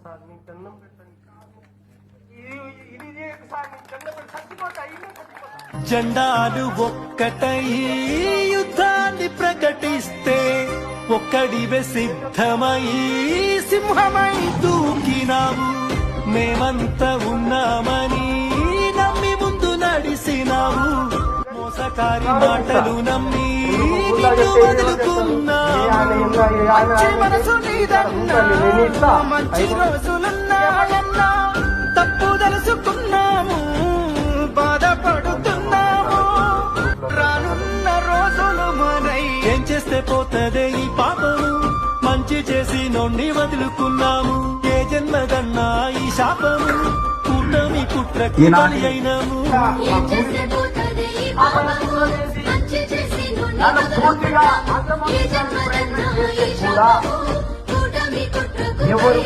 Sir మీకు దండం పెట్టండి. ఇది సార్ మీకు దండం పెట్టి చచ్చిపోతా జెండాలు ఒక్కటై యుద్ధాన్ని ప్రకటిస్తే ఒక్కడివే సిద్ధమై సింహమై దూకినావు. మేమంతా ఉన్నామని నమ్మి ముందు నడిసినావు. మోసకారి మాటలు నమ్మి నిన్ను వదులుకున్నావు. మంచి మనసు నీదన్నా, మంచి రోజులున్నాయన్నా, తప్పు తెలుసుకున్నాము, బాధపడుతున్నాము. రానున్న రోజులు మనై ఏం చేస్తే పోతదే ఈ పాపము. మంచి చేసి నొన్ని వదులుకున్నాము. ఏ జన్మగన్నా ఈ శాపము. కూటమి కుట్రకు బలి అయినాము. ఎవరు